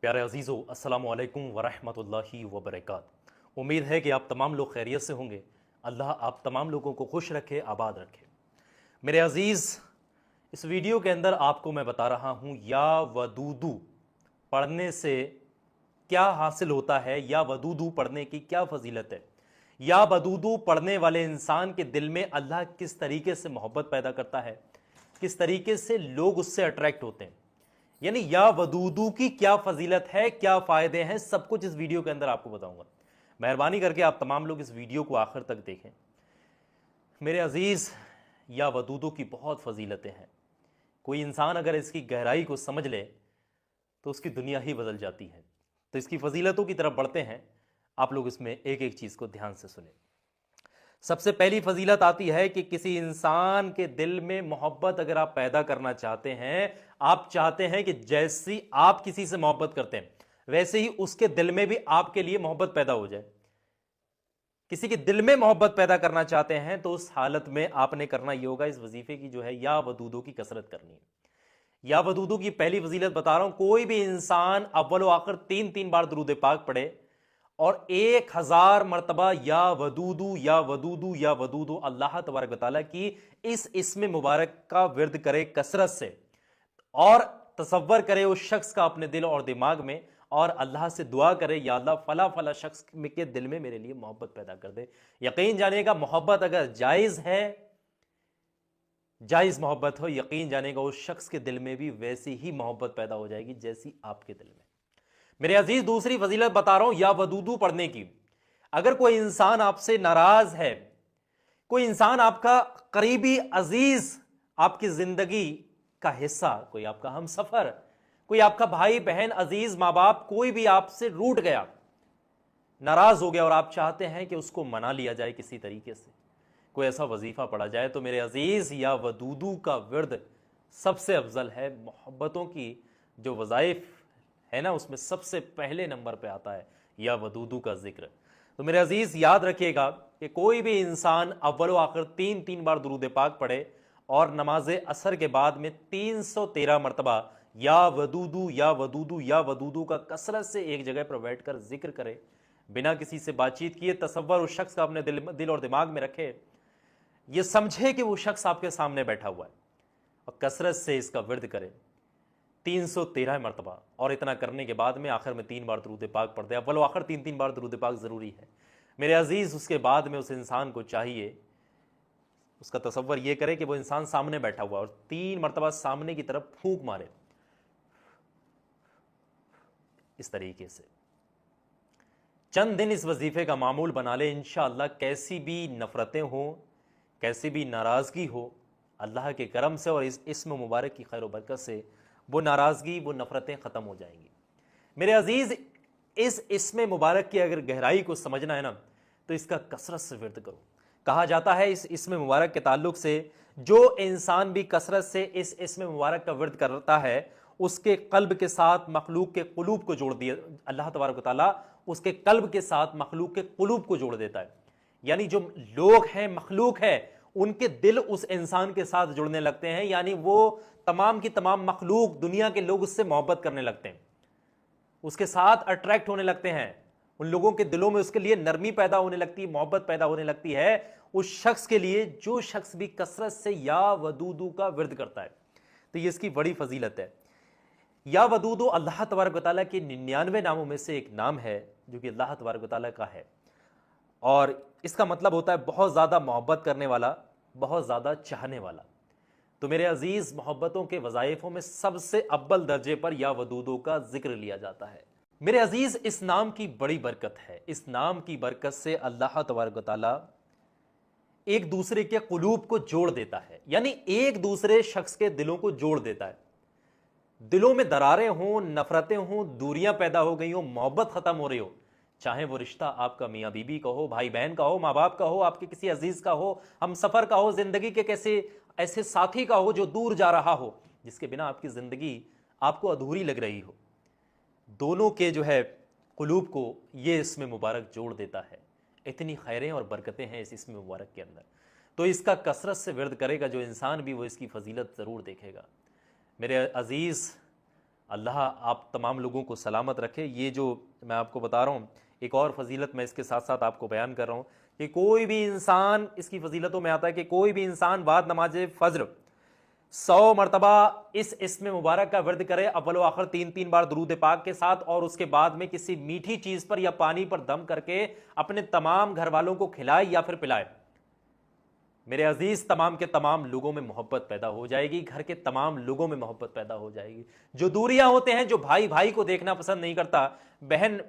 प्यारे अजीज़ों, अस्सलामु अलैकुम वरहमतुल्लाहि वबरकातुहू। उम्मीद है कि आप तमाम लोग खैरियत से होंगे। अल्लाह आप तमाम लोगों को खुश रखे, आबाद रखे। मेरे अजीज़, इस वीडियो के अंदर आपको मैं बता रहा हूँ या वदूदू पढ़ने से क्या हासिल होता है, या वदूदू पढ़ने की क्या फजीलत है, या वदूदू पढ़ने वाले इंसान के दिल में अल्लाह किस तरीके से मोहब्बत पैदा करता है, किस तरीके से लोग उससे अट्रैक्ट होते हैं। यानी या वदूदू की क्या फजीलत है, क्या फ़ायदे हैं, सब कुछ इस वीडियो के अंदर आपको बताऊंगा। मेहरबानी करके आप तमाम लोग इस वीडियो को आखिर तक देखें। मेरे अजीज़, या वदूदू की बहुत फजीलतें हैं। कोई इंसान अगर इसकी गहराई को समझ ले तो उसकी दुनिया ही बदल जाती है। तो इसकी फजीलतों की तरफ बढ़ते हैं। आप लोग इसमें एक एक चीज़ को ध्यान से सुने। सबसे पहली फजीलत आती है कि किसी इंसान के दिल में मोहब्बत अगर आप पैदा करना चाहते हैं, आप चाहते हैं कि जैसी आप किसी से मोहब्बत करते हैं वैसे ही उसके दिल में भी आपके लिए मोहब्बत पैदा हो जाए। किसी के दिल में मोहब्बत पैदा करना चाहते हैं तो उस हालत में आपने करना ये होगा, इस वजीफे की जो है या वदूदों की कसरत करनी है। या वदूदों की पहली फजीलत बता रहा हूं, कोई भी इंसान अव्वल व आखिर 3-3 बार दुरूद पाक पढ़े और 1000 मरतबा या वदूदू या वदूदू या वदूदू अल्लाह तबारक व तआला की इस इस्म मुबारक का विर्द करे कसरत से, और तसव्वर करे उस शख्स का अपने दिल और दिमाग में, और अल्लाह से दुआ करे या अल्लाह फला फला शख्स के दिल में मेरे लिए मोहब्बत पैदा कर दे। यकीन जानिएगा, मोहब्बत अगर जायज़ है, जायज़ मोहब्बत हो, यकीन जानिएगा उस शख्स के दिल में भी वैसी ही मोहब्बत पैदा हो जाएगी जैसी आपके दिल में। मेरे अजीज, दूसरी फजीलत बता रहा हूं या वदूदू पढ़ने की। अगर कोई इंसान आपसे नाराज है, कोई इंसान आपका करीबी अजीज, आपकी जिंदगी का हिस्सा, कोई आपका हमसफर, कोई आपका भाई बहन, अजीज, माँ बाप, कोई भी आपसे रूठ गया, नाराज हो गया, और आप चाहते हैं कि उसको मना लिया जाए किसी तरीके से, कोई ऐसा वजीफा पढ़ा जाए, तो मेरे अजीज या वदूदू का विर्द सबसे अफजल है। मोहब्बतों की जो वज़ाइफ है ना, उसमें सबसे पहले नंबर पे आता है या वदूदू का जिक्र। तो मेरे अजीज, याद रखिएगा कि कोई भी इंसान अव्वल व आखिर 3-3 बार दुरूद पाक पढ़े और नमाज असर के बाद में 313 मरतबा या वदूदू या वदूदू या वदूदू का कसरत से एक जगह पर बैठ कर जिक्र करे, बिना किसी से बातचीत किए तसव्वुर उस शख्स का अपने दिल और दिमाग में रखे, ये समझे कि वो शख्स आपके सामने बैठा हुआ है, और कसरत से इसका विर्द करे 313 मरतबा। और इतना करने के बाद में आखिर में 3 बार दुरूद पाक पढ़ दे। अव्वल आखिर 3-3 बार दुरूद पाक ज़रूरी है मेरे अजीज़। उसके बाद में उस इंसान को चाहिए, उसका तसव्वुर ये करे कि वो इंसान सामने बैठा हुआ, और 3 मरतबा सामने की तरफ फूंक मारे, इस तरीके से चंद दिन इस वजीफे का मामूल बना ले। इंशाअल्लाह कैसी भी नफ़रतें हों, कैसी भी नाराज़गी हो, अल्लाह के करम से और इस इस्म मुबारक की खैर बरकत से वो नाराज़गी, वो नफ़रतें ख़त्म हो जाएंगी। मेरे अजीज़, इस इस्म मुबारक की अगर गहराई को समझना है ना, तो इसका कसरत से विर्द करो। कहा जाता है इस इस्म मुबारक के ताल्लुक से, जो इंसान भी कसरत से इस इस्म मुबारक का विर्द करता है, उसके कल्ब के साथ मखलूक के कुलूब को जोड़ दिया अल्लाह तबारक व तआला, उसके कल्ब के साथ मखलूक के कुलूब को जोड़ देता है। यानी जो लोग हैं, मखलूक है, उनके दिल उस इंसान के साथ जुड़ने लगते हैं। यानी वो तमाम की तमाम मखलूक, दुनिया के लोग उससे मोहब्बत करने लगते हैं, उसके साथ अट्रैक्ट होने लगते हैं। उन लोगों के दिलों में उसके लिए नरमी पैदा होने लगती है, मोहब्बत पैदा होने लगती है उस शख्स के लिए, जो शख्स भी कसरत से या वदूदू का विर्द करता है। तो ये इसकी बड़ी फजीलत है। या वदूदू अल्लाह तबारक व तआला के 99 नामों में से एक नाम है, जो कि अल्लाह तबारक व तआला का है, और इसका मतलब होता है बहुत ज़्यादा मोहब्बत करने वाला, बहुत ज़्यादा चाहने वाला। तो मेरे अजीज़, मोहब्बतों के वज़ाइफ़ों में सबसे अव्वल दर्जे पर या वदूदों का जिक्र लिया जाता है। मेरे अजीज़, इस नाम की बड़ी बरकत है। इस नाम की बरकत से अल्लाह तबारक व तआला एक दूसरे के कुलूब को जोड़ देता है, यानी एक दूसरे शख्स के दिलों को जोड़ देता है। दिलों में दरारें हों, नफरतें हों, दूरियां पैदा हो गई हो, मोहब्बत ख़त्म हो रही हो, चाहे वो रिश्ता आपका मियाँ बीबी का हो, भाई बहन का हो, माँ बाप का हो, आपके किसी अजीज़ का हो, हम सफ़र का हो, ज़िंदगी के कैसे ऐसे साथी का हो जो दूर जा रहा हो, जिसके बिना आपकी ज़िंदगी आपको अधूरी लग रही हो, दोनों के जो है कुलूब को ये इसमें मुबारक जोड़ देता है। इतनी खैरें और बरकतें हैं इस इसमें मुबारक के अंदर। तो इसका कसरत से विर्द करेगा जो इंसान भी, वो इसकी फजीलत ज़रूर देखेगा। मेरे अजीज़, अल्लाह आप तमाम लोगों को सलामत रखे। ये जो मैं आपको बता रहा हूँ, एक और फजीलत मैं इसके साथ साथ आपको बयान कर रहा हूँ कि कोई भी इंसान, इसकी फजीलतों में आता है कि कोई भी इंसान बाद नमाज फज्र 100 मरतबा इस इस्म मुबारक का वर्द करे, अव्वल व आखिर 3-3 बार दुरूद पाक के साथ, और उसके बाद में किसी मीठी चीज पर या पानी पर दम करके अपने तमाम घर वालों को खिलाए या फिर पिलाए, मेरे अजीज तमाम के तमाम लोगों में मोहब्बत पैदा हो जाएगी, घर के तमाम लोगों में मोहब्बत पैदा हो जाएगी। जो दूरियां होते हैं, जो भाई भाई को देखना पसंद नहीं करता, बहन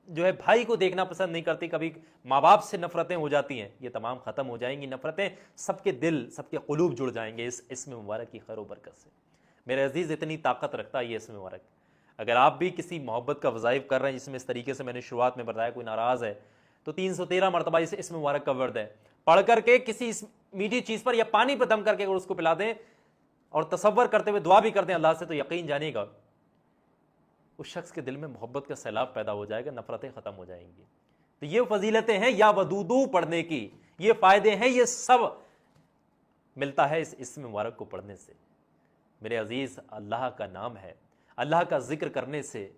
जो है भाई को देखना पसंद नहीं करती, कभी माँ बाप से नफरतें हो जाती हैं, ये तमाम खत्म हो जाएंगी नफरतें, सबके दिल सबके कुलूब जुड़ जाएंगे इस इस्म मुबारक की खैर बरकत से। मेरे अजीज इतनी ताकत रखता है ये इस्म मुबारक। अगर आप भी किसी मोहब्बत का वज़ाइफ कर रहे हैं जिसमें इस तरीके से मैंने शुरुआत में बताया, कोई नाराज़ है तो 313 मरतबा इस इस्म मुबारक का वर्द है, पढ़ करके किसी मीठी चीज़ पर या पानी पर दम करके अगर उसको पिला दें और तसव्वुर करते हुए दुआ भी करते हैं अल्लाह से, तो यकीन जानिएगा उस शख्स के दिल में मोहब्बत का सैलाब पैदा हो जाएगा, नफरतें खत्म हो जाएंगी। तो ये फजीलतें हैं या वदूदू पढ़ने की, ये फायदे हैं, ये सब मिलता है इस इस्म मुबारक को पढ़ने से। मेरे अजीज, अल्लाह का नाम है, अल्लाह का जिक्र करने से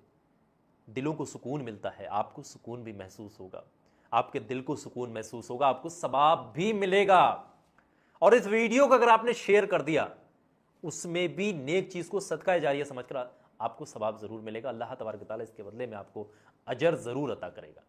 दिलों को सुकून मिलता है, आपको सुकून भी महसूस होगा, आपके दिल को सुकून महसूस होगा, आपको सवाब भी मिलेगा। और इस वीडियो को अगर आपने शेयर कर दिया, उसमें भी नेक चीज को सदका जारिया समझकर आपको सवाब जरूर मिलेगा। अल्लाह तबारक व तआला इसके बदले में आपको अजर जरूर अता करेगा।